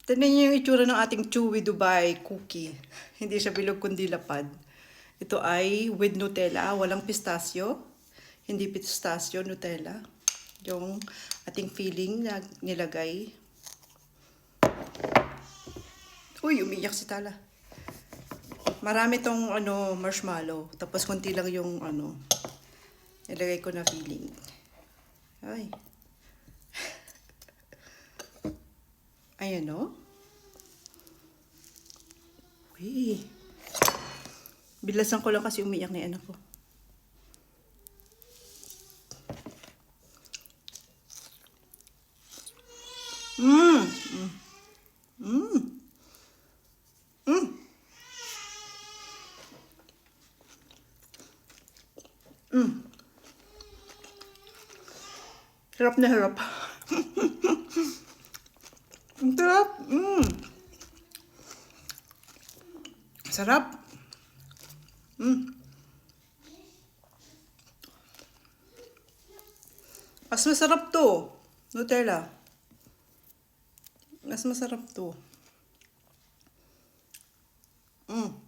Tignan niyo yung itsura ng ating Chewy Dubai cookie. Hindi siya bilog kundi lapad. Ito ay with Nutella, walang pistachio. Hindi pistachio, Nutella. Yung ating filling na nilagay. Uy, umiyak si Tala. Marami tong marshmallow. Tapos konti lang yung nilagay ko na filling. Ay. Ayan o. Uy. Bilasan ko lang kasi umiyak na yung anak ko. Mmm. Mmm. Mmm. Mmm. Hirap na hirap. Ang sarap. Mmm. Sarap. Mmm. Mas masarap to. Nutella. Mas masarap to. Mmm.